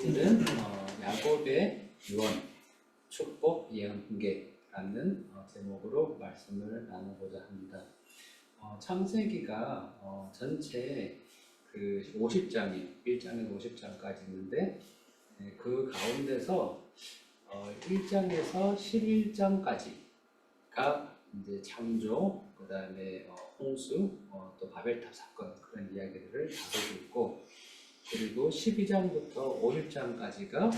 오늘은 야곱의 유언, 축복, 예언, 훈계라는 제목으로 말씀을 나누고자 합니다. 창세기가 전체 그 50장이 1장에서 50장까지 있는데 그 가운데서 1장에서 11장까지가 이제 창조, 그 다음에 홍수, 또 바벨탑 사건 그런 이야기들을 다루고 있고, 그리고 12장부터 50장까지가 이제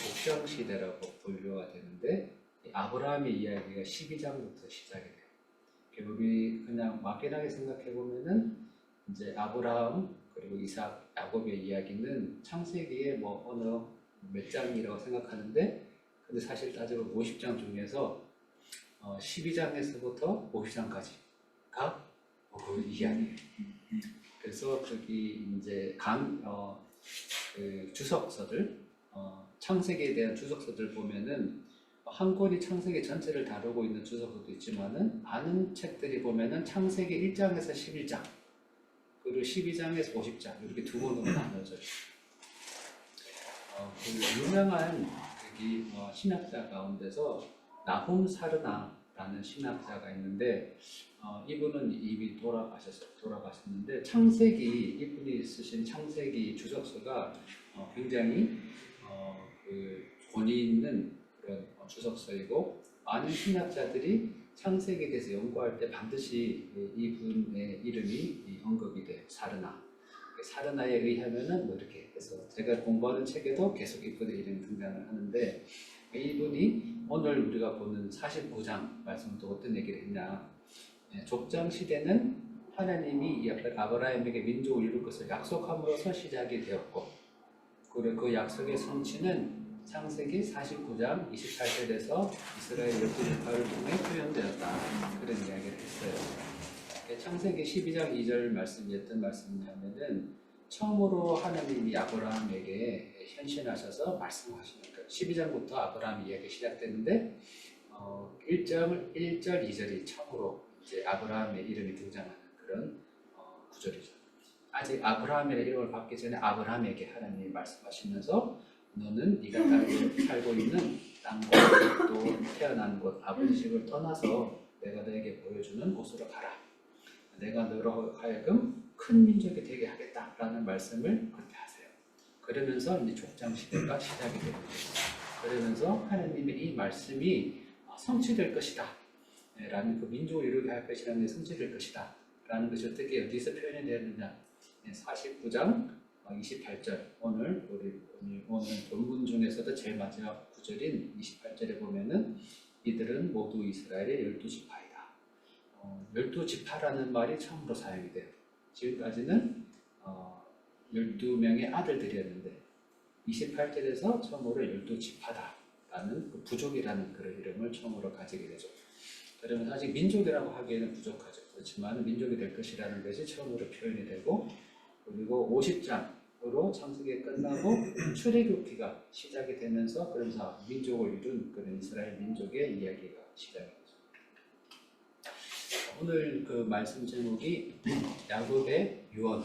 족장 시대라고 분류가 되는데 아브라함의 이야기가 12장부터 시작이 돼요. 우리 그냥 막연하게 생각해 보면은 이제 아브라함 그리고 이삭, 야곱의 이야기는 창세기의 뭐 어느 몇 장이라고 생각하는데, 근데 사실 따지고 50장 중에서 12장에서부터 50장까지가 그 이야기예요. 그래서 저기 이제 그 주석서들, 창세기에 대한 주석서들 보면은 한 권이 창세기 전체를 다루고 있는 주석서도 있지만은 많은 책들이 보면은 창세기 1장에서 11장 그리고 12장에서 50장 이렇게 두 권으로 나눠져요. 그 유명한 신학자 가운데서 나훔 사르나라는 신학자가 있는데 이분은 이미 돌아가셨는데 이분이 쓰신 창세기 주석서가 굉장히 그 권위 있는 그런 주석서이고, 많은 신학자들이 창세기에 대해서 연구할 때 반드시 이분의 이름이 언급이 돼요. 사르나에 의하면은 뭐 이렇게 해서 제가 공부하는 책에도 계속 이분의 이름이 등장을 하는데, 이분이 오늘 우리가 보는 49장 말씀은 또 어떤 얘기를 했냐, 족장 시대는 하나님이 아브라함에게 민족을 이룰 것을 약속함으로써 시작이 되었고, 그리고 그 약속의 성취는 창세기 49장 28절에서 이스라엘 12지파를 통해 표현되었다, 그런 이야기를 했어요. 창세기 12장 2절 말씀이 어떤 말씀이냐면은 처음으로 하나님이 아브라함에게 현신하셔서 말씀하시는 거예요. 12장부터 아브라함 이야기 시작되는데 1절, 2절이 처음으로 이제 아브라함의 이름이 등장하는 그런 구절이죠. 아직 아브라함의 이름을 받기 전에 아브라함에게 하나님이 말씀하시면서 너는 네가 살고 있는 땅과 또 태어난 곳, 아버지 집을 떠나서 내가 너에게 보여주는 곳으로 가라. 내가 너로 하여금 큰 민족이 되게 하겠다라는 말씀을 그렇게 하세요. 그러면서 이제 족장 시대가 시작이 됩니다. 그러면서 하나님의 이 말씀이 성취될 것이다 라는, 그 민족을 이루게 할 것이라는 게 성취될 것이다 라는 것이 어떻게 어디서 표현이 되었느냐, 49장 28절, 오늘 본문 중에서도 제일 마지막 구절인 28절에 보면은 이들은 모두 이스라엘의 12지파이다. 12지파라는 말이 처음으로 사용이 돼요. 지금까지는 12명의 아들들이었는데 28절에서 처음으로 12지파다라는 그 부족이라는 그런 이름을 처음으로 가지게 되죠. 그러면 아직 민족이라고 하기에는 부족하죠. 그렇지만 민족이 될 것이라는 것이 처음으로 표현이 되고, 그리고 50장으로 창세기가 끝나고 출애굽기가 시작이 되면서 그러면서 민족을 이룬 그런 이스라엘 민족의 이야기가 시작이 되죠. 오늘 그 말씀 제목이 야곱의 유언,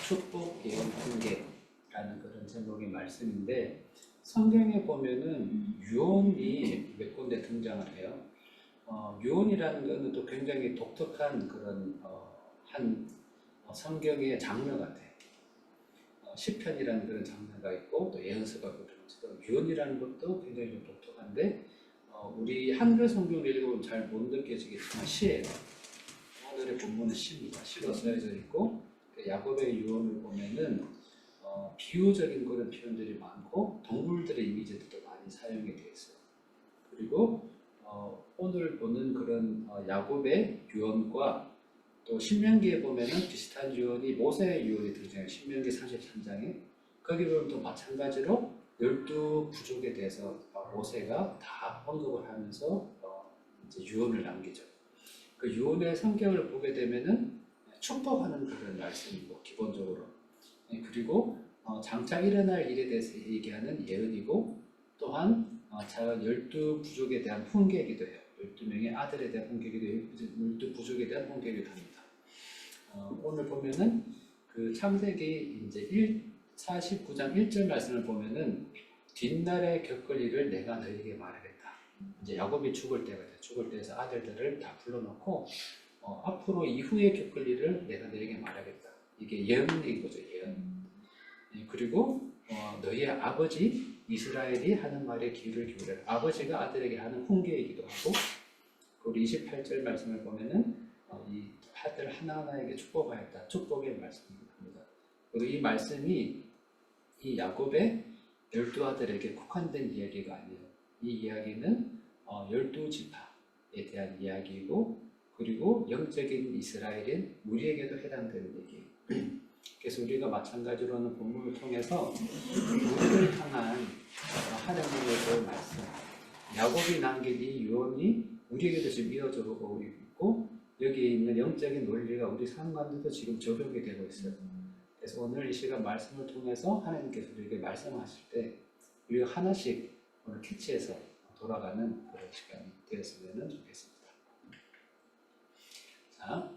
축복, 예언, 훈계라는 그런 제목의 말씀인데, 성경에 보면은 유언이 몇 군데 등장을 해요. 유언이라는 것은 또 굉장히 독특한 그런 한 성경의 장르 같아요. 시편이라는 그런 장르가 있고 또 예언서가 그런 것처럼 유언이라는 것도 굉장히 좀 독특한데, 우리 한글 성경을 읽으면 잘 못 느껴지겠지만 시예요. 오늘의 본문은 시입니다. 시로 쓰여져 있고, 야곱의 유언을 보면은 비유적인 그런 표현들이 많고 동물들의 이미지들도 많이 사용이 되어 있어요. 그리고 오늘 보는 그런 야곱의 유언과 또 신명기에 보면은 비슷한 유언이 모세의 유언이 등장해요. 신명기 33장에 거기 보면 또 마찬가지로 12부족에 대해서 모세가 다 언급을 하면서 이제 유언을 남기죠. 그 유언의 성격을 보게 되면은 축복하는 그런 말씀이고 기본적으로, 그리고 장차 일어날 일에 대해서 얘기하는 예언이고, 또한 12부족에 대한 훈계이기도 해요. 12명의 아들에 대한 훈계이기도 해요. 12부족에 대한 훈계이기도 합니다. 오늘 보면은 그 창세기 이제 49장 1절 말씀을 보면은 뒷날에 겪을 일을 내가 너에게 말하겠다. 이제 야곱이 죽을 때가 돼. 죽을 때에서 아들들을 다 불러놓고 앞으로 이후에 겪을 일을 내가 너에게 말하겠다. 이게 예언인 거죠, 예언. 그리고 너희의 아버지 이스라엘이 하는 말에 귀를 기울여라. 아버지가 아들에게 하는 훈계이기도 하고, 우리 28절 말씀을 보면은 이 아들 하나하나에게 축복하였다. 축복의 말씀입니다. 그리고 이 말씀이 이 야곱의 12아들에게 국한된 이야기가 아니에요. 이 이야기는 12지파에 대한 이야기이고, 그리고 영적인 이스라엘인 우리에게도 해당되는 얘기예요. 그래서 우리가 마찬가지로는 본문을 통해서 우리를 향한 하나님의 그 말씀, 야곱이 남긴 이 유언이 우리에게도 지금 이어져 오고 있고, 여기에 있는 영적인 논리가 우리 삶 가운데도 지금 적용이 되고 있어요. 그래서 오늘 이 시간 말씀을 통해서 하나님께서 우리에게 말씀하실 때 우리가 하나씩 오늘 캐치해서 돌아가는 그런 시간이 되었으면 좋겠습니다. 자,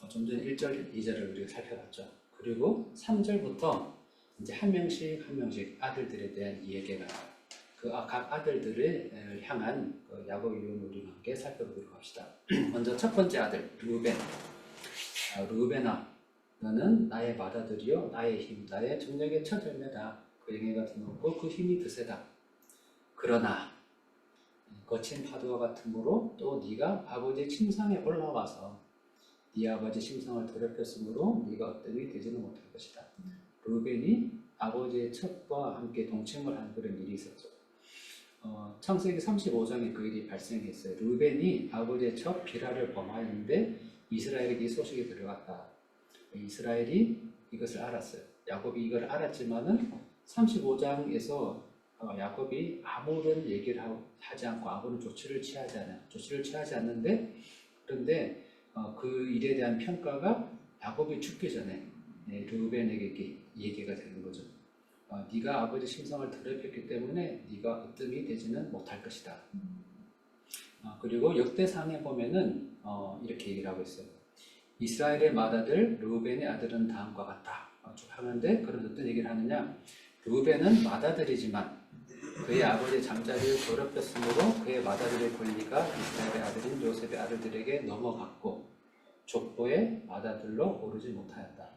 좀 전에 1절, 2절을 우리가 살펴봤죠. 그리고 3절부터 이제 한 명씩 아들들에 대한 이야기가 나와요. 그 각 아들들을 향한 그 야곱 유언을 우리가 함께 살펴보도록 합시다. 먼저 첫 번째 아들 르우벤. 르우벤아, 너는 나의 맏아들이요 나의 힘, 나의 정력의 첫 열매다. 그 영예가 드높고 그 힘이 드세다. 그러나 거친 파도와 같으므로 또 네가 아버지의 침상에 올라와서 네 아버지 심성을 더럽혔으므로 네가 어떤 되지는 못할 것이다. 르우벤이 아버지의 첩과 함께 동침을 한 그런 일이 있었죠. 창세기 35장에 그 일이 발생했어요. 르우벤이 아버지의 첩 비라를 범하였는데 이스라엘에게 이 소식이 들어갔다. 이스라엘이 이것을 알았어요. 야곱이 이걸 알았지만은 35장에서 야곱이 아무런 얘기를 하지 않고 아무런 조치를 취하지 않아요. 조치를 취하지 않는데, 그런데 그 일에 대한 평가가 야곱이 죽기 전에 르우벤에게 얘기가 되는 거죠. 네가 아버지 심성을 더럽혔기 때문에 네가 으뜸이 되지는 못할 것이다. 그리고 역대상에 보면은 이렇게 얘기를 하고 있어요. 이스라엘의 맏아들 르우벤의 아들은 다음과 같다. 쭉 하는데, 그런 어떤 얘기를 하느냐? 르우벤은 맏아들이지만 그의 아버지의 잠자리를 더럽혔으므로 그의 맏아들의 권리가 이스라엘의 아들인 요셉의 아들들에게 넘어갔고 족보의 맏아들로 오르지 못하였다.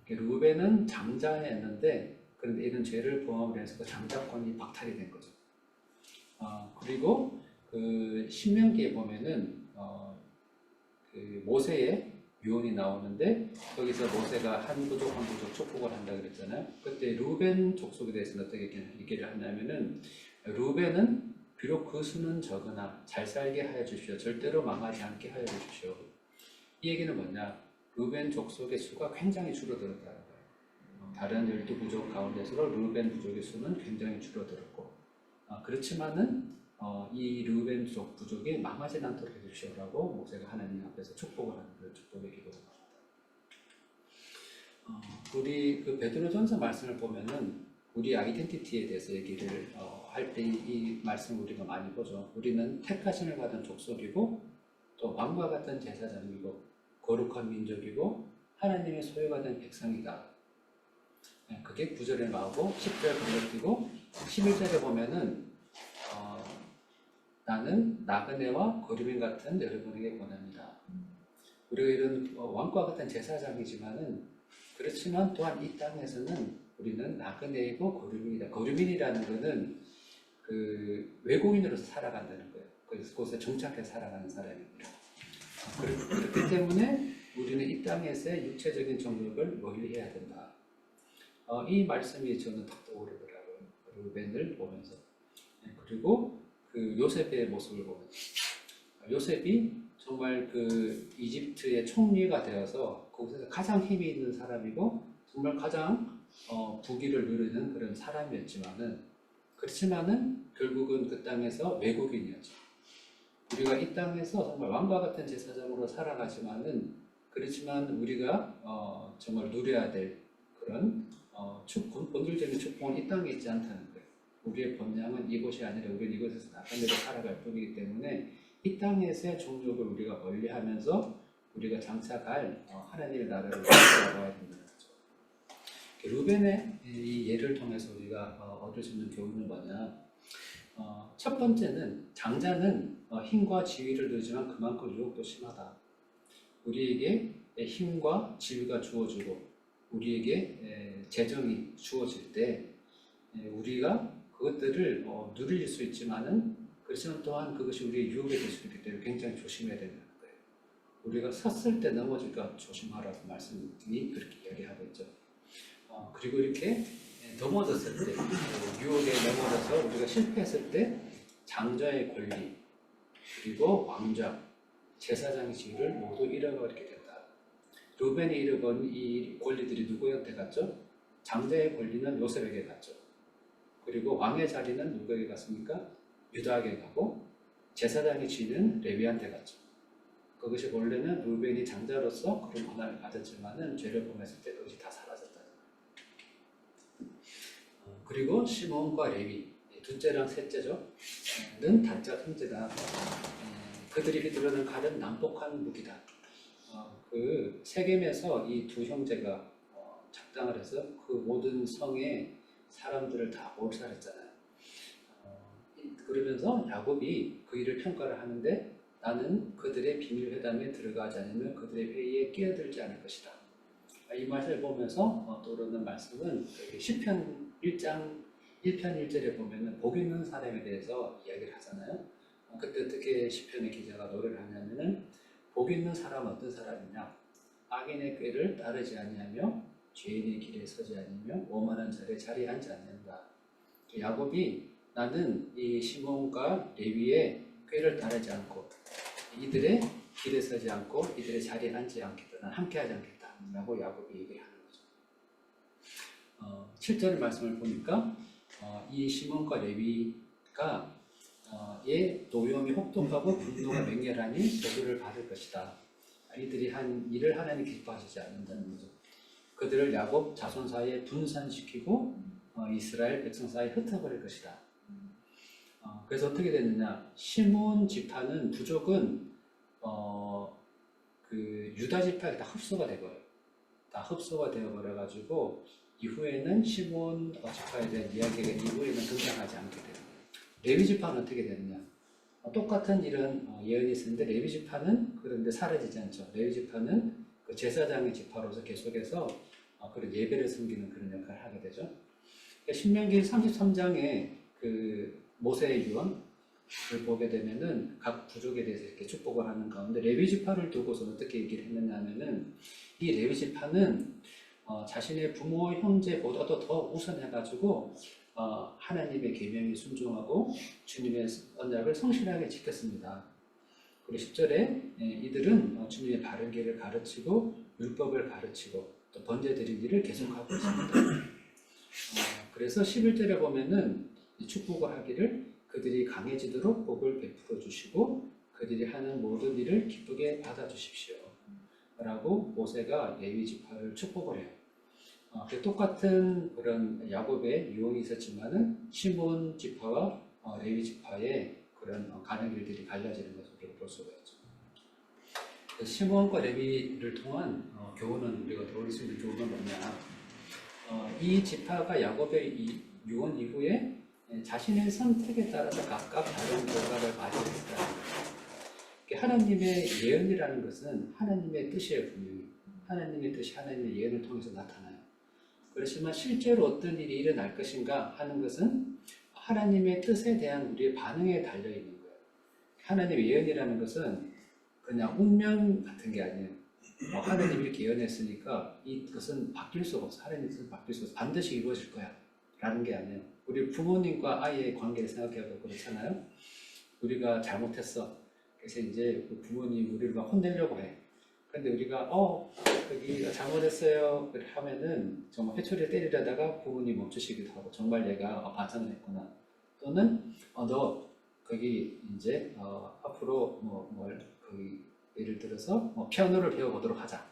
르우벤은 장자였는데, 그런데 이런 죄를 범함으로 해서 그 장자권이 박탈이 된 거죠. 그리고 그 신명기에 보면은 그 모세의 유언이 나오는데, 거기서 모세가 한 부족 한 부족 축복을 한다 그랬잖아요. 그때 르우벤 족속에 대해서는 어떻게 얘기를 하냐면은, 르우벤은 비록 그 수는 적으나 잘 살게 하여 주십시오. 절대로 망하지 않게 하여 주십시오. 이 얘기는 뭐냐? 르우벤 족속의 수가 굉장히 줄어들었다는 거예요. 다른 12부족 가운데서 르우벤 부족의 수는 굉장히 줄어들었고, 그렇지만은 이 르우벤 부족이 망하지 않도록 해주시오라고 모세가 하나님 앞에서 축복을 하는 그런 축복의 기도가 나옵니다. 우리 그 베드로전서 말씀을 보면은 우리 아이덴티티에 대해서 얘기를 할 때 이 말씀을 우리가 많이 보죠. 우리는 택하심을 받은 족속이고 또 왕과 같은 제사장이고 거룩한 민족이고 하나님의 소유가 된 백성이다. 그게 9절에 나오고 10절 건너뛰고 11절에 보면은 나는 나그네와 거류민 같은 여러분에게 권합니다. 우리가 이런 왕과 같은 제사장이지만은, 그렇지만 또한 이 땅에서는 우리는 나그네이고 거류민이다. 거류민이라는 것은 그 외국인으로서 살아간다는 거예요. 그곳에 정착해 살아가는 사람입니다. 그렇기 때문에 우리는 이 땅에서의 육체적인 정욕을 멀리해야 된다. 이 말씀이 저는 딱 떠오르더라고요. 르우벤을 보면서. 그리고 그 요셉의 모습을 보면, 요셉이 정말 그 이집트의 총리가 되어서 그곳에서 가장 힘이 있는 사람이고 정말 가장 부귀를 누리는 그런 사람이었지만은, 그렇지만은 결국은 그 땅에서 외국인이었죠. 우리가 이 땅에서 정말 왕과 같은 제사장으로 살아가지만은, 그렇지만 우리가 정말 누려야 될 그런 본질적인 축복은 이 땅에 있지 않다는 거예요. 우리의 본향은 이곳이 아니라 우리는 이곳에서 나그네로 살아갈 뿐이기 때문에 이 땅에서의 종족을 우리가 멀리하면서 우리가 장착할 하나님의 나라를 바라봐야 된다는 거죠. 루벤의 이 예를 통해서 우리가 얻을 수 있는 교훈은 뭐냐? 첫 번째는 장자는 힘과 지위를 누리지만 그만큼 유혹도 심하다. 우리에게 힘과 지위가 주어지고 우리에게 재정이 주어질 때 우리가 그것들을 누릴 수 있지만은 그렇지만 또한 그것이 우리의 유혹이 될 수 있기 때문에 굉장히 조심해야 된다는 거예요. 우리가 섰을 때 넘어질까 조심하라고 말씀이 그렇게 이야기하고 있죠. 그리고 이렇게 넘어졌을 때 유혹에 넘어져서 우리가 실패했을 때 장자의 권리 그리고 왕좌 제사장의 지위를 모두 잃어버리게 된다. 루벤이 잃어버린 이 권리들이 누구한테 갔죠? 장자의 권리는 요셉에게 갔죠. 그리고 왕의 자리는 누구에게 갔습니까? 유다에게 가고 제사장의 지위는 레위한테 갔죠. 그것이 원래는 루벤이 장자로서 그런 권한을 가졌지만은 죄를 범했을 때 그것이 다 사라졌다. 그리고 시몬과 레위 둘째랑 셋째죠. 는 단자 형제다. 그들이 휘두르는 칼은 난폭한 무기다. 그 세겜에서 이 두 형제가 작당을 해서 그 모든 성의 사람들을 다 몰살했잖아요. 그러면서 야곱이 그 일을 평가를 하는데 나는 그들의 비밀 회담에 들어가지 않으면 그들의 회의에 끼어들지 않을 것이다. 이 말을 보면서 떠오르는 말씀은 시편 1장 1편 1절에 보면은 복 있는 사람에 대해서 이야기를 하잖아요. 그때 어떻게 시편의 기자가 노래를 하냐면은 복 있는 사람은 어떤 사람이냐? 악인의 꾀를 따르지 아니하며 죄인의 길에 서지 아니며 오만한 자리에 앉지 않는다. 야곱이 나는 이 시몬과 레위의 꾀를 따르지 않고 이들의 길에 서지 않고 이들의 자리에 앉지 않겠다. 난 함께하지 않겠다. 라고 야곱이 얘기를 하는 거죠. 7절 말씀을 보니까 이 시몬과 레위가 의 노여움이 혹독하고 분노가 맹렬하니 저주를 받을 것이다. 이들이 한 일을 하나님 기뻐하시지 않는다는 거죠. 그들을 야곱 자손 사이에 분산시키고 이스라엘 백성 사이에 흩어버릴 것이다. 그래서 어떻게 됐느냐? 시몬 지파는 부족은 그 유다 지파에 다 흡수가 되버려요. 다 흡수가 되어버려가지고 이후에는 시몬 지파에 대한 이야기가 이후에는 등장하지 않게 돼요. 레위 지파는 어떻게 되느냐? 똑같은 이런 예언이 있었는데 레위 지파는 그런데 사라지지 않죠. 레위 지파는 그 제사장의 지파로서 계속해서 그런 예배를 섬기는 그런 역할을 하게 되죠. 그러니까 신명기 33장에 그 모세의 유언을 보게 되면은 각 부족에 대해서 이렇게 축복을 하는 가운데 레위 지파를 두고서 어떻게 얘기를 했느냐 하면은 이 레위 지파는 자신의 부모 형제보다도 더 우선해가지고 하나님의 계명에 순종하고 주님의 언약을 성실하게 지켰습니다. 그리고 10절에 이들은 주님의 바른 길을 가르치고 율법을 가르치고 또 번제 드린 일을 계속하고 있습니다. 그래서 11절에 보면은 축복을 하기를 그들이 강해지도록 복을 베풀어 주시고 그들이 하는 모든 일을 기쁘게 받아주십시오. 라고 모세가 레위 지파를 축복을 해요. 똑같은 그런 야곱의 유언이 있었지만은 시몬 지파와 레위 지파의 그런 가는 길들이 갈라지는 것을 볼 수가 있죠. 시몬과 레위를 통한 교훈은 우리가 들어올 수 있는 교훈은 뭐냐? 이 지파가 야곱의 이 유언 이후에 자신의 선택에 따라서 각각 다른 결과를 맞이했다는 거예요. 하나님의 예언이라는 것은 하나님의 뜻이에요, 분명히. 하나님의 뜻이 하나님의 예언을 통해서 나타나요. 그렇지만 실제로 어떤 일이 일어날 것인가 하는 것은 하나님의 뜻에 대한 우리의 반응에 달려있는 거예요. 하나님의 예언이라는 것은 그냥 운명 같은 게 아니에요. 하나님이 이렇게 예언했으니까 이것은 바뀔 수가 없어. 하나님의 뜻은 바뀔 수가 없어. 반드시 이루어질 거야. 라는 게 아니에요. 우리 부모님과 아이의 관계를 생각해도 그렇잖아요. 우리가 잘못했어. 그래서 이제 그 부모님 우리를 막 혼내려고 해. 근데 우리가 여기가 잘못했어요 하면은 정말 회초리를 때리려다가 부모님 멈추시기도 하고 정말 얘가 반성을 했구나. 또는 너 거기 이제 앞으로 거기 예를 들어서 피아노를 배워보도록 하자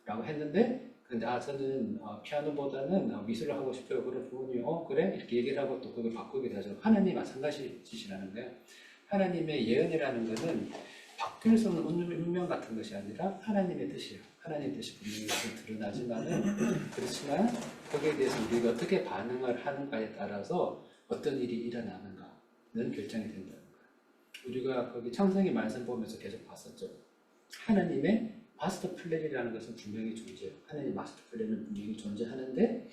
라고 했는데 근데 저는 피아노보다는 미술을 하고 싶어요. 그래 부모님이 그래? 이렇게 얘기를 하고 또 그걸 바꾸게 되죠. 하나님 마찬가지시라는 거예요. 하나님의 예언이라는 것은 바뀔 수 없는 운명 같은 것이 아니라 하나님의 뜻이에요. 하나님 뜻이 분명히 드러나지만은 그렇지만 거기에 대해서 우리가 어떻게 반응을 하는가에 따라서 어떤 일이 일어나는가는 결정이 된다는 거예요. 우리가 거기 창세기 말씀 보면서 계속 봤었죠. 하나님의 마스터 플랜이라는 것은 분명히 존재해요. 하나님의 마스터 플랜은 분명히 존재하는데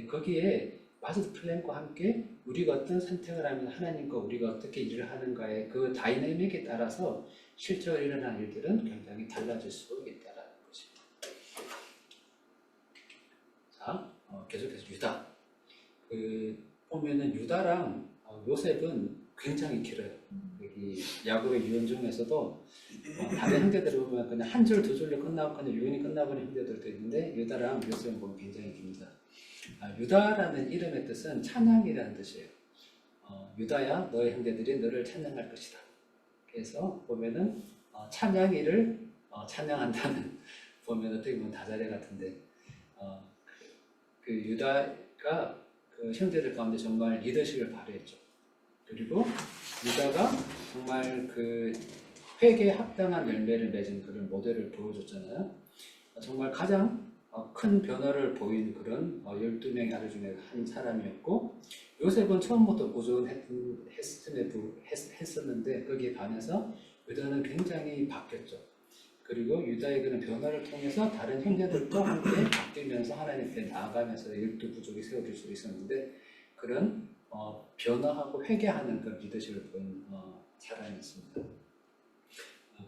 거기에 마스터 플랜과 함께 우리가 어떤 선택을 하면 하나님과 우리가 어떻게 일을 하는가의 그 다이내믹에 따라서 실제로 일어난 일들은 굉장히 달라질 수 있다는 것입니다. 자, 계속해서 유다. 보면은 유다랑 요셉은 굉장히 길어요. 여기 야곱의 유언 중에서도 다른 형제들을 보면 그냥 한 줄 두 줄로 끝나고 그냥 유언이 끝나버린 형제들도 있는데 유다랑 요셉은 보면 굉장히 깁니다. 유다라는 이름의 뜻은 찬양이라는 뜻이에요. 유다야 너의 형제들이 너를 찬양할 것이다. 그래서 보면은 찬양이를 찬양한다는 보면 어떻게 보면 다자례 같은데 그 유다가 그 형제들 가운데 정말 리더십을 발휘했죠. 그리고 유다가 정말 그 회개에 합당한 열매를 맺은 그런 모델을 보여줬잖아요. 정말 가장 큰 변화를 보인 그런 12명의 아들 중에 한 사람이었고 요셉은 처음부터 꾸준했었는데 거기에 반해서 유다는 굉장히 바뀌었죠. 그리고 유다의 그런 변화를 통해서 다른 형제들도 함께 바뀌면서 하나님 앞에 나아가면서 12부족이 세워질 수 있었는데 그런 변화하고 회개하는 그런 리더십을 보인 사람이었습니다.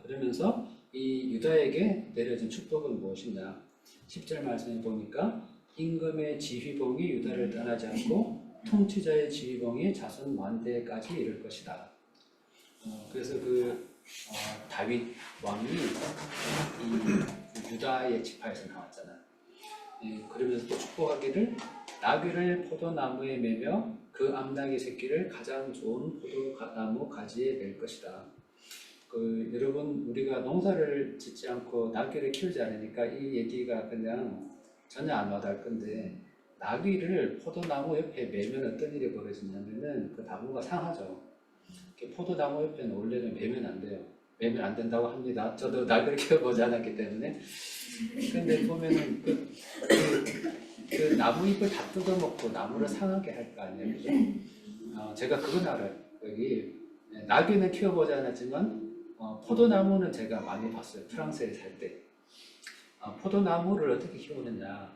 그러면서 이 유다에게 내려진 축복은 무엇이냐? 10절 말씀에 보니까 임금의 지휘봉이 유다를 떠나지 않고 통치자의 지휘봉이 자손 만대까지 이를 것이다. 그래서 다윗 왕이 이 유다의 지파에서 나왔잖아요. 그러면서 또 축복하기를 나귀를 포도나무에 매며 그 암나귀 새끼를 가장 좋은 포도나무 가지에 맬 것이다. 여러분 우리가 농사를 짓지 않고 나귀를 키우지 않으니까 이 얘기가 그냥 전혀 안 와닿을 건데 나귀를 포도나무 옆에 매면 어떤 일이 벌어지냐면은 그 나무가 상하죠. 포도나무 옆에는 원래는 매면 안 돼요. 매면 안 된다고 합니다. 저도 나귀를 키워보지 않았기 때문에. 근데 보면은 그 나무 잎을 다 뜯어먹고 나무를 상하게 할 거 아니에요, 그죠? 제가 그건 알아요. 여기 나귀는 키워보지 않았지만 포도나무는 제가 많이 봤어요. 프랑스에 살 때. 포도나무를 어떻게 키우느냐.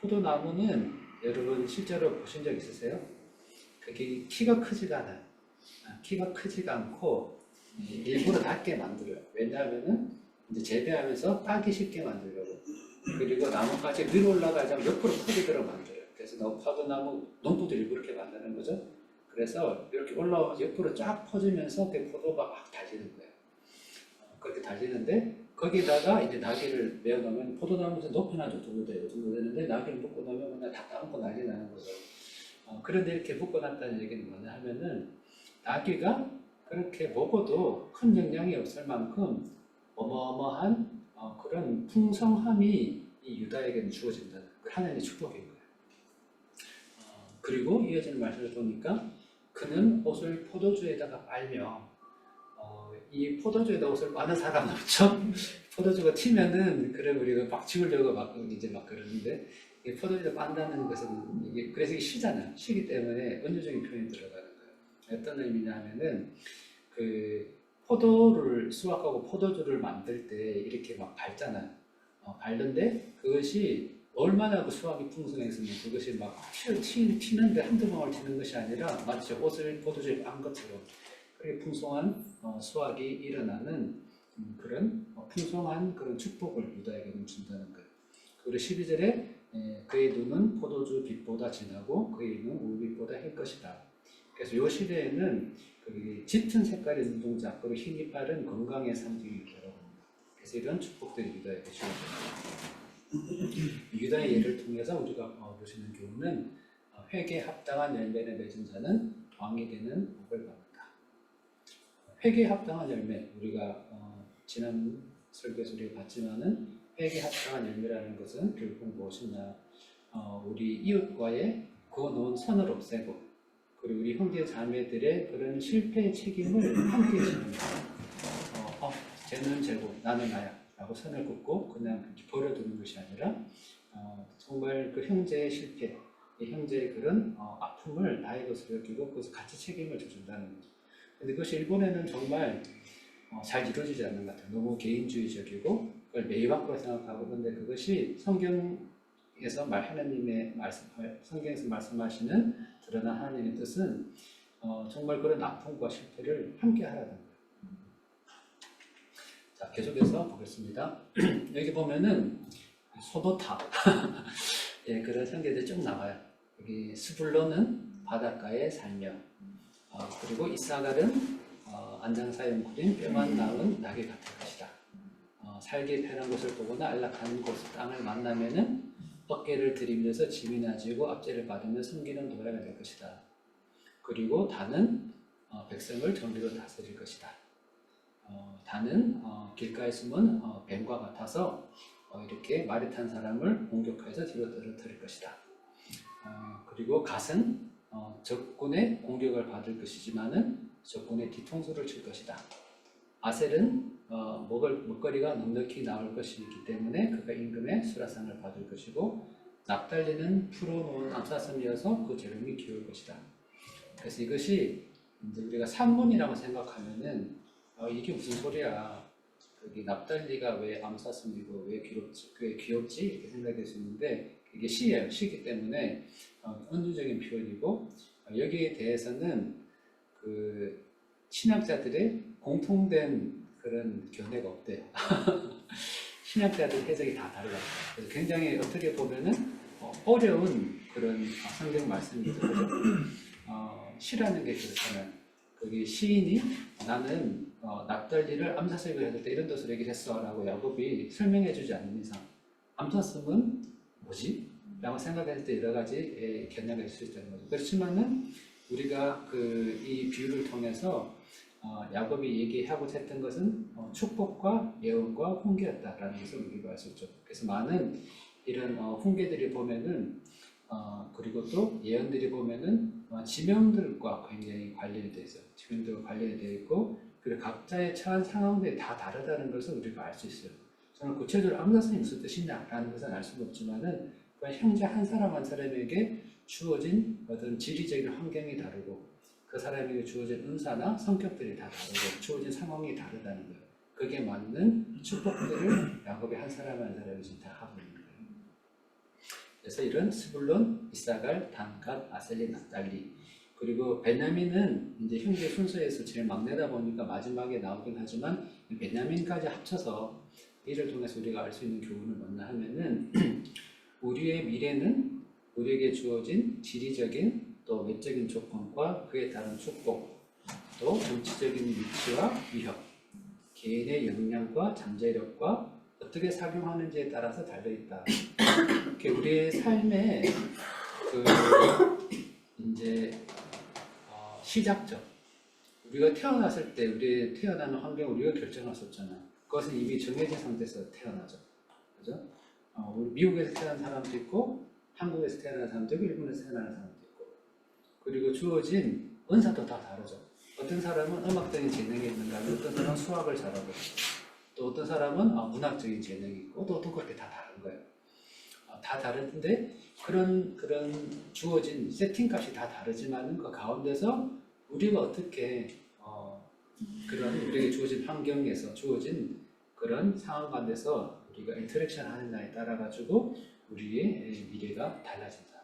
포도나무는 여러분 실제로 보신 적 있으세요? 그게 키가 크지가 않아요. 키가 크지가 않고 일부러 낮게 만들어요. 왜냐하면은 이제 재배하면서 따기 쉽게 만들려고. 그리고 나무까지 위로 올라가자면 옆으로 퍼지도록 만들어요. 그래서 포도나무 농부들이 일부러 이렇게 만드는 거죠. 그래서 이렇게 올라와서 옆으로 쫙 퍼지면서 그 포도가 막 달리는 거예요. 그렇게 달리는데 거기다가 이제 나귀를 메어놓으면 포도나무에서 높이는 한 정도 돼요. 정도 되는데 나귀를 묶고 나면 그냥 다 따먹고 난리 나는 거죠. 그런데 이렇게 묶고 났다는 얘기는 뭐냐 하면은 나귀가 그렇게 먹어도 큰 영향이 없을 만큼 어마어마한 그런 풍성함이 이 유다에게는 주어진다는 하나님의 축복인 거예요. 그리고 이어지는 말씀을 보니까 그는 옷을 포도주에다가 빨며 이 포도주에다 옷을 빠는 사람 없죠? 포도주가 튀면은 그래 우리가 막 지우려고 막 그러는데 이 포도주에다 빤다는 것은 그래서 이게 쉬잖아요. 쉬기 때문에 은유적인 표현이 들어가는 거예요. 어떤 의미냐면은 포도를 수확하고 포도주를 만들 때 이렇게 막 밟잖아요. 밟는데 그것이 얼마나 그 수확이 풍성했으면 그것이 막 튀는데 한두 방울 튀는 것이 아니라 마치 옷을 포도주에 빤 것처럼 그렇게 풍성한 수확이 일어나는 그런 풍성한 그런 축복을 유다에게는 준다는 거예요. 그리고 12절에 그의 눈은 포도주 빛보다 진하고 그의 눈은 우빛보다 힐 것이다. 그래서 이 시대에는 짙은 색깔의 눈동자 그리고 흰 이빨은 건강의 상징이라고 합니다. 그래서 이런 축복들이 유다에게 주어집니다. 유다의 예를 통해서 우리가 보시는 교훈은 회개에 합당한 열매를 맺은 자는 왕이 되는 복을 받는다. 회개에 합당한 열매, 우리가 지난 설교에서 우리가 봤지만은 회개에 합당한 열매라는 것은 결국 무엇이냐? 우리 이웃과의 그어놓은 선을 없애고 그리고 우리 형제 자매들의 그런 실패의 책임을 함께 지는 거예요. 쟤는 쟤고 나는 나야 라고 선을 긋고 그냥 이렇게 버려두는 것이 아니라 정말 그 형제의 실패, 이 형제의 그런 아픔을 나의 것으로 여기고 그것을 같이 책임을 져준다는 거죠. 근데 그것이 일본에는 정말 잘 이루어지지 않는 것 같아요. 너무 개인주의적이고 그걸 매입학으로 생각하고, 그런데 그것이 성경에서 하나님의 말씀, 성경에서 말씀하시는 드러난 하나님의 뜻은 정말 그런 아픔과 실패를 함께 하라는 거예요. 자, 계속해서 보겠습니다. 여기 보면은 소도타 예, 그런 형제들이 쭉 나와요. 여기 스불론은 바닷가에 살며, 그리고 이사갈은 안장사에 웅크린 뼈만 나은 낙이 같을 것이다. 살기 편한 곳을 보거나 안락한 곳 땅을 만나면은 어깨를 들이밀어서 짐이 나지고 압제를 받으며 섬기는 도래가 될 것이다. 그리고 다는 백성을 정리로 다스릴 것이다. 다는 길가에 숨은 뱀과 같아서 이렇게 말이 탄 사람을 공격해서 뒤로 떨어뜨릴 것이다. 그리고 갓은 적군의 공격을 받을 것이지만은 적군의 뒤통수를 칠 것이다. 아셀은 먹거리가 넉넉히 나올 것이기 때문에 그가 임금의 수라상을 받을 것이고, 납달리는 풀어놓은 암사슴이어서 그 재롱이 기울 것이다. 그래서 이것이 이제 우리가 산문이라고 생각하면은 이게 무슨 소리야? 여기 납달리가 왜 암사슴이고 왜 귀엽지? 이렇게 생각될 수 있는데, 이게 시예요. 시기 때문에 은유적인 표현이고, 여기에 대해서는 그 신학자들의 공통된 그런 견해가 없대요. 신학자들 해석이 다 달라요. 그래서 굉장히 어떻게 보면은 어려운 그런 성경 말씀이거든요. 시라는 게 그렇잖아요. 거기 시인이 나는 납달리를 암사슴이라 했을 때 이런 뜻으로 얘기를 했어 라고 야곱이 설명해 주지 않는 이상 암사슴은 뭐지? 라고 생각할 때 여러 가지 견해가 있을 수 있다는 거죠. 그렇지만은 우리가 이 비유를 통해서 야곱이 얘기하고자 했던 것은 축복과 예언과 훈계였다라는 것을 우리가 알 수 있죠. 그래서 많은 이런 훈계들이 보면은 그리고 또 예언들이 보면은 지명들과 굉장히 관련이 되어 있어요. 지명들과 관련이 되어 있고, 그리고 각자의 처한 상황들이 다 다르다는 것을 우리가 알 수 있어요. 저는 구체적으로 암사슴이 무슨 뜻이냐라는 것은 알 수는 없지만은 그 형제 한 사람 한 사람에게 주어진 어떤 지리적인 환경이 다르고, 그 사람에게 주어진 은사나 성격들이 다 다르고, 주어진 상황이 다르다는 거예요. 그게 맞는 축복들을 야곱이 한 사람 한 사람이 지금 다 하고 있는 거예요. 그래서 이런 스불론, 이사갈, 단, 갓, 아셀리, 납달리, 그리고 베냐민은 이제 형제 순서에서 제일 막내다 보니까 마지막에 나오긴 하지만 베냐민까지 합쳐서 이를 통해서 우리가 알 수 있는 교훈은 뭐냐 하면은 우리의 미래는 우리에게 주어진 지리적인 또 외적인 조건과 그에 따른 축복, 또 정치적인 위치와 위협, 개인의 역량과 잠재력과 어떻게 작용하는지에 따라서 달려있다. 우리의 삶의 이제 시작점, 우리가 태어났을 때 우리 태어나는 환경을 우리가 결정했었잖아요. 그것은 이미 정해진 상태에서 태어나죠. 그죠? 우리 미국에서 태어난 사람도 있고, 한국에서 태어난 사람도 있고, 일본에서 태어난 사람도 있고, 그리고 주어진 은사도 다 다르죠. 어떤 사람은 음악적인 재능이 있는가 하면 어떤 사람은 수학을 잘하고, 또 어떤 사람은 문학적인 재능이 있고, 또 어떤 것들이 다 다른 거예요. 다 다른데 그런 주어진 세팅값이 다 다르지만은 그 가운데서 우리가 어떻게 그런 우리에게 주어진 환경에서 주어진 그런 상황 가운데서 우리가 인터랙션 하느냐에 따라 가지고 우리의 미래가 달라진다.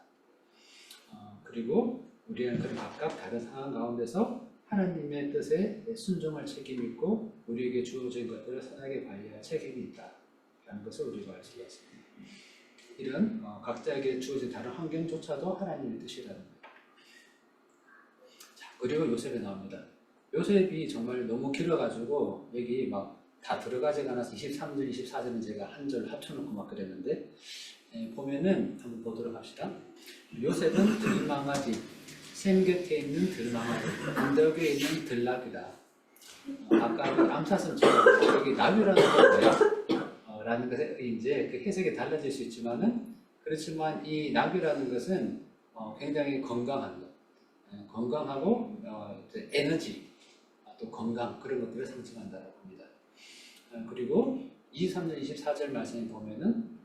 그리고 우리는 그런 각각 다른 상황 가운데서 하나님의 뜻에 순종할 책임이 있고, 우리에게 주어진 것들을 선하게 관리할 책임이 있다라는 것을 우리가 알 수가 있습니다. 이런 각자에게 주어진 다른 환경조차도 하나님의 뜻이라는 거예요. 자, 그리고 요셉이 나옵니다. 요셉이 정말 너무 길어가지고 여기 막 다 들어가지가 않아서 23절, 24절은 제가 한 절 합쳐놓고 막 그랬는데, 보면은 한번 보도록 합시다. 요셉은 들망아지, 샘 곁에 있는 들망아지, 언덕 위에 있는 들나귀다. 아까 그 암사슴처럼 여기 나귀라는 건 뭐야? 라는 것에 이제 그 해석이 달라질 수 있지만은, 그렇지만 이 나귀라는 것은 굉장히 건강한 것, 건강하고 에너지, 또 건강, 그런 것들을 상징한다고 봅니다. 그리고 23절, 24절 말씀에 보면은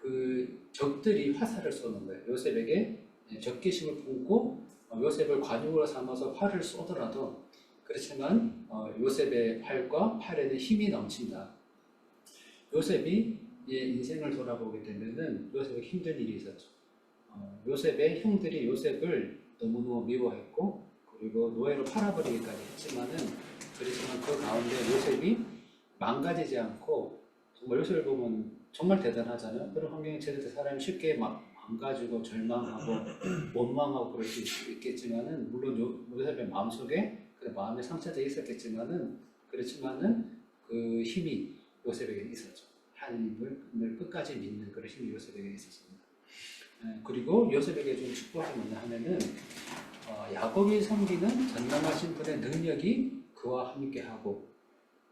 그 적들이 화살을 쏘는 거예요. 요셉에게 적개심을 품고 요셉을 관용으로 삼아서 활을 쏘더라도 그렇지만 요셉의 팔과 팔에는 힘이 넘친다. 요셉이 인생을 돌아보게 되면은 요셉에게 힘든 일이 있었죠. 요셉의 형들이 요셉을 너무너무 미워했고 그리고 노예로 팔아버리기까지 했지만은 그렇지만 그 가운데 요셉이 망가지지 않고 정말 요셉을 보면 정말 대단하잖아요. 그런 환경에 처해서 사람이 쉽게 막 망가지고 절망하고 원망하고 그럴 수 있겠지만은 물론 요셉의 마음속에 그 마음의 상처도 있었겠지만은 그렇지만은 그 힘이 요셉에게 있었죠. 하나님을 끝까지 믿는 그런 힘이 요셉에게 있었습니다. 그리고 요셉에게 준 축복이 뭐냐 하면은 야곱이 섬기는 전능하신 분의 능력이 그와 함께하고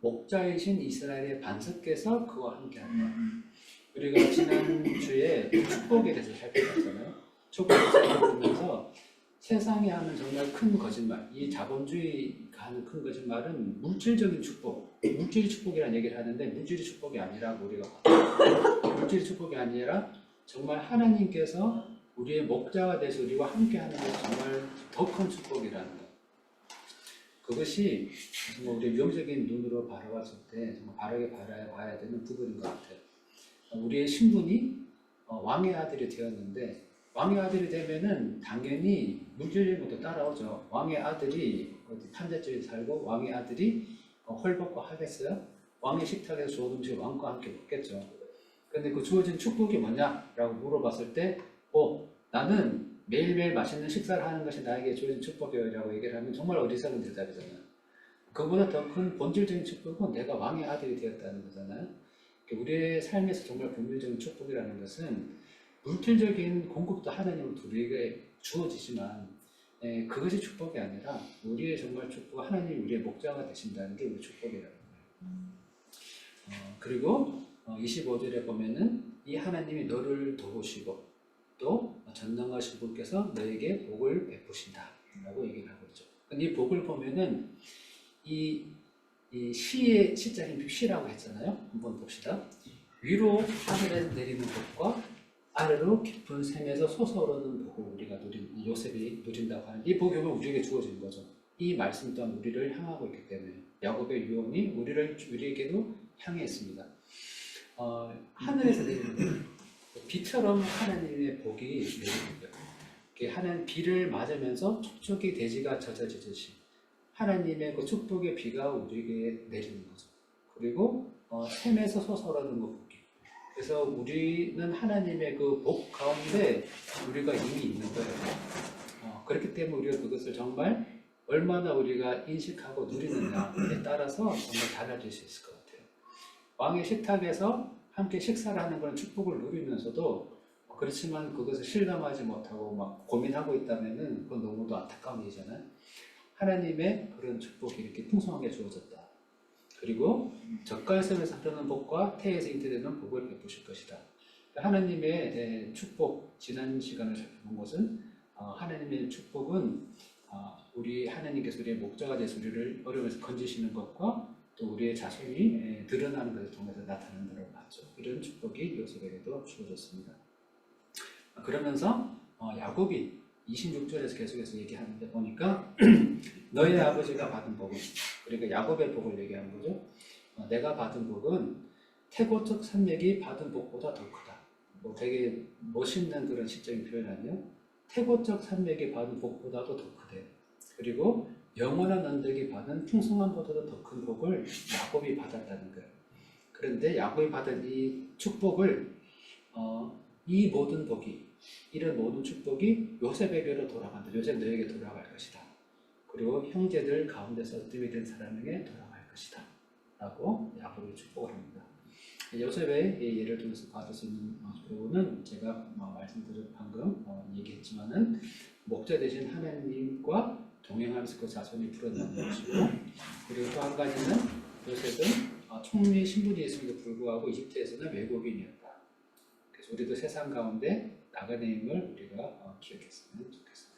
목자이신 이스라엘의 반석께서 그와 함께한다. 우리가 지난주에 축복에 대해서 살펴봤잖아요. 축복을 살펴보면서 세상이 하는 정말 큰 거짓말, 이 자본주의가 하는 큰 거짓말은 물질적인 축복, 물질의 축복이라는 얘기를 하는데 물질의 축복이 아니라고 우리가 봤어요. 물질의 축복이 아니라 정말 하나님께서 우리의 목자가 돼서 우리와 함께하는 것이 정말 더 큰 축복이라는 것. 그것이 정말 우리 영적인 눈으로 바라봤을 때 정말 바르게 봐야 되는 부분인 것 같아요. 우리의 신분이 왕의 아들이 되었는데 왕의 아들이 되면은 당연히 물질적인 것도 따라오죠. 왕의 아들이 어디 판잣집에 살고 왕의 아들이 헐벗고 하겠어요? 왕의 식탁에서 좋은 음식을 왕과 함께 먹겠죠. 근데 그 주어진 축복이 뭐냐라고 물어봤을 때 나는 매일매일 맛있는 식사를 하는 것이 나에게 주어진 축복이라고 얘기를 하면 정말 어리석은 대답이잖아요. 그보다 더 큰 본질적인 축복은 내가 왕의 아들이 되었다는 거잖아요. 우리의 삶에서 정말 본질적인 축복이라는 것은 물질적인 공급도 하나님으로 우리에게 주어지지만 그것이 축복이 아니라 우리의 정말 축복, 하나님이 우리의 목자가 되신다는 게 우리 축복이라는 거예요. 그리고 25절에 보면은 이 하나님이 너를 도우시고 또 전능하신 분께서 너에게 복을 베푸신다 라고 얘기를 하고 있죠. 이 복을 보면은 이 시의 시자인 시라고 했잖아요. 한번 봅시다. 위로 하늘에서 내리는 복과 아래로 깊은 샘에서 솟아오르는 복을 우리가 요셉이 누린다고 하는 이 복이 우리에게 주어진 거죠. 이 말씀 또한 우리를 향하고 있기 때문에 야곱의 유언이 우리에게도 향해 있습니다. 하늘에서 내리는 복, 비처럼 하나님의 복이 내리는 거예요. 하나님 비를 맞으면서 촉촉이 대지가 젖어지듯이 하나님의 그 축복의 비가 우리에게 내리는 거죠. 그리고 샘에서 솟아오르는 그 복이. 그래서 우리는 하나님의 그 복 가운데 우리가 이미 있는 거예요. 그렇기 때문에 우리가 그것을 정말 얼마나 우리가 인식하고 누리느냐에 따라서 정말 달라질 수 있을 것 같아요. 왕의 식탁에서 함께 식사를 하는 그런 축복을 누리면서도 그렇지만 그것을 실감하지 못하고 막 고민하고 있다면은 그건 너무도 안타까운 일이잖아요. 하나님의 그런 축복이 이렇게 풍성하게 주어졌다. 그리고 젓갈섬에서 흐르는 복과 태에서 잉태되는 복을 베푸실 것이다. 하나님의 축복, 지난 시간을 살펴본 것은 하나님의 축복은 우리 하나님께서 우리의 목자가 되어서 우리를 어려움에서 건지시는 것과 또 우리의 자손이 드러나는 것을 통해서 나타나는 것을 봤죠. 이런 축복이 요셉에게도 주어졌습니다. 그러면서 야곱이 26절에서 계속해서 얘기하는데 보니까 너의 아버지가 받은 복은 그러니까 야곱의 복을 얘기하는 거죠. 내가 받은 복은 태고적 산맥이 받은 복보다 더 크다. 되게 멋있는 그런 시적인 표현 아니에요? 태고적 산맥이 받은 복보다도 더 크대. 그리고 영원한 언덕이 받은 풍성함보다도 더 큰 복을 야곱이 받았다는 거예요. 그런데 야곱이 받은 이 축복을 이 모든 복이 이런 모든 축복이 요셉에게로 돌아간다. 요셉 너에게 돌아갈 것이다. 그리고 형제들 가운데서 어떻게 된 사람에게 돌아갈 것이다. 라고 야곱이 축복을 합니다. 요셉의 예를 들어서 받을 수 있는 부분은 제가 말씀드린 방금 얘기했지만은 목자 되신 하나님과 동행하면서 그 자손이 불어나는 것이고 그리고 또 한 가지는 요셉은 총리의 신분이 있음에도 불구하고 이집트에서는 외국인이었다. 그래서 우리도 세상 가운데 나가는 힘을 우리가 기억했으면 좋겠습니다.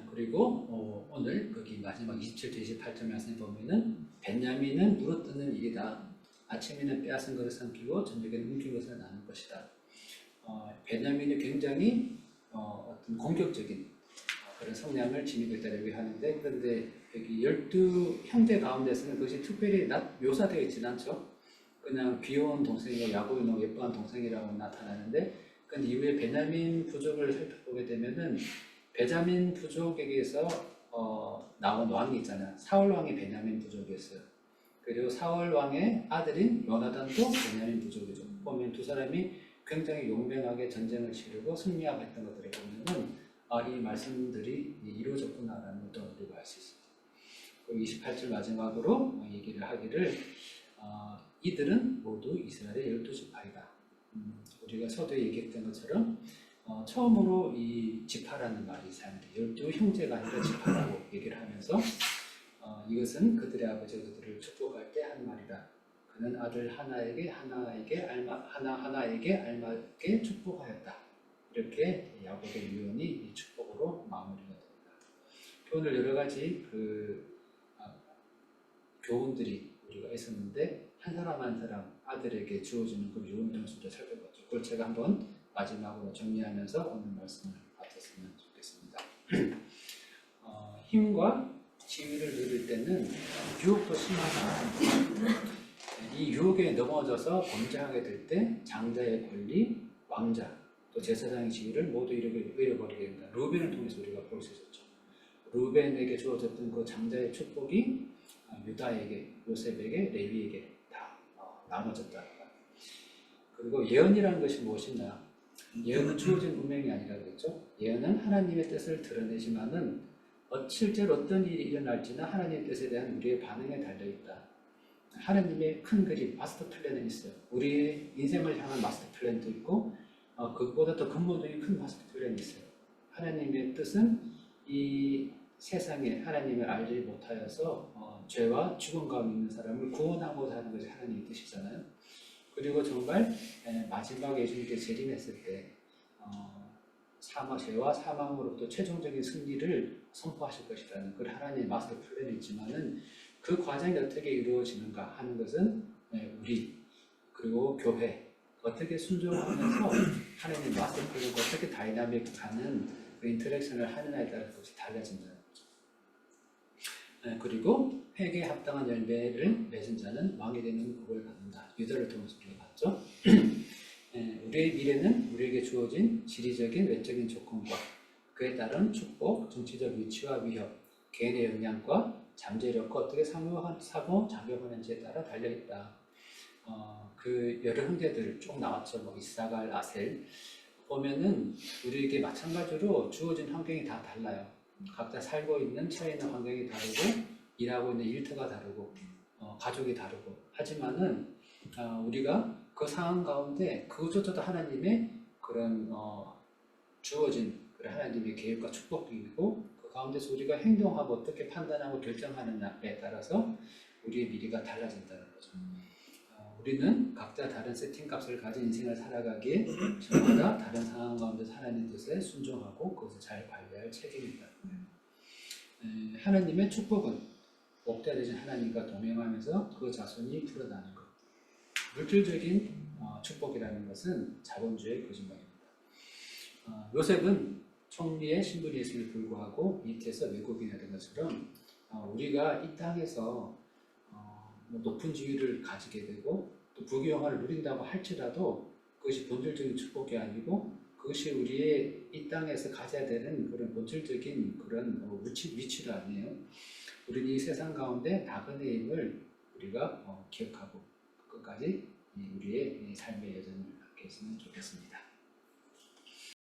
그리고 그리고 오늘 거기 마지막 27절 28절 말씀에 보면은 벤야민은 물어뜯는 일이다. 아침에는 빼앗은 것을 삼키고 저녁에는 훔친 것을 나눌 것이다. 베냐민이 굉장히 어떤 공격적인 그런 성향을 지니고 있다고 얘기하는데, 그런데 여기 12형제 가운데서는 그것이 특별히 묘사되어 있지는 않죠. 그냥 귀여운 동생이고 야곱이 너무 예뻐한 동생이라고 나타나는데, 그 이후에 베냐민 부족을 살펴보게 되면은 베냐민 부족에게서 나온 왕이 있잖아요. 사울 왕이 베냐민 부족이었어요. 그리고 사울 왕의 아들인 요나단도 베냐민 부족이죠. 보면 두 사람이 굉장히 용맹하게 전쟁을 치르고 승리하고 했던 것들을 보면은 이 말씀들이 이루어졌구나라는 것도 우리가 알 수 있습니다. 그리고 28절 마지막으로 얘기를 하기를 이들은 모두 이스라엘의 12지파이다. 우리가 서두에 얘기했던 것처럼 처음으로 이 지파라는 말이 사용돼 12형제가 아니라 지파라고 얘기를 하면서 이것은 그들의 아버지가 그들을 축복할 때 한 말이다. 그는 아들 하나에게 알맞게 축복하였다. 이렇게 야곱의 유언이 이 축복으로 마무리가 됩니다. 오늘 여러 가지 교훈들이 우리가 있었는데 한 사람 한 사람 아들에게 주어지는 그 유언 정수를 살펴봤죠. 그걸 제가 한번 마지막으로 정리하면서 오늘 말씀을 마쳤으면 좋겠습니다. 힘과 지위를 누릴 때는 유혹도 심하다. 이 유혹에 넘어져서 범죄하게 될 때 장자의 권리, 왕자, 또 제사장의 지위를 모두 잃어버리게 됩니다. 루벤을 통해서 우리가 볼 수 있었죠. 루벤에게 주어졌던 그 장자의 축복이 유다에게, 요셉에게, 레위에게 다 나눠졌다. 그리고 예언이라는 것이 무엇이냐? 예언은 주어진 운명이 아니라 그랬죠. 예언은 하나님의 뜻을 드러내지만은 실제로 어떤 일이 일어날지는 하나님의 뜻에 대한 우리의 반응에 달려있다. 하나님의 큰 그림, 마스터 플랜은 있어요. 우리의 인생을 향한 마스터 플랜도 있고 그것보다 더 근본적인 큰 마스터 플랜이 있어요. 하나님의 뜻은 이 세상에 하나님을 알지 못하여서 죄와 죽음 가운데 있는 사람을 구원하고자 하는 것이 하나님의 뜻이잖아요. 그리고 정말 마지막에 예수님께서 재림했을 때 죄와 사망으로부터 최종적인 승리를 선포하실 것이라는 그 하나님의 마스터 플랜이 있지만은 그 과정이 어떻게 이루어지는가 하는 것은 우리 그리고 교회 어떻게 순종하면서 하나님의 마스터 플랜과 어떻게 다이나믹하는 그 인터랙션을 하느냐에 따라서 그것이 달라진다는 거죠. 그리고 회개에 합당한 열매를 맺은 자는 왕이 되는 복을 받는다. 유다를 통해서 우리가 봤죠. 우리의 미래는 우리에게 주어진 지리적인 외적인 조건과 그에 따른 축복, 정치적 위치와 위협, 개인의 역량과 잠재력과 어떻게 사고 작용하는지에 따라 달려있다. 그 여러 형제들 쭉 나왔죠. 뭐 이사갈, 아셀 보면은 우리에게 마찬가지로 주어진 환경이 다 달라요. 각자 살고 있는 처해 있는 환경이 다르고 일하고 있는 일터가 다르고 가족이 다르고 하지만은 우리가 그 상황 가운데 그것조차도 하나님의 그런 주어진 하나님의 계획과 축복이고 그 가운데서 우리가 행동하고 어떻게 판단하고 결정하느냐에 따라서 우리의 미래가 달라진다는 거죠. 우리는 각자 다른 세팅값을 가진 인생을 살아가기에 저마다 다른 상황 가운데서 하나님 뜻에 순종하고 그것을 잘 관리할 책임이 있다. 하나님의 축복은 복되어 되신 하나님과 동행하면서 그 자손이 풀어나는 것. 물질적인 축복이라는 것은 자본주의의 거짓말입니다. 요셉은 총리의 신분이 있음에도 불구하고 밑에서 외국인이 된 것처럼 우리가 이 땅에서 높은 지위를 가지게 되고 또 부귀영화를 누린다고 할지라도 그것이 본질적인 축복이 아니고 그것이 우리의 이 땅에서 가져야 되는 그런 본질적인 그런 위치도 아니에요. 우리는 이 세상 가운데 나그네의 힘을 우리가 기억하고 끝까지 우리의 삶의 여정을 함께 했으면 좋겠습니다.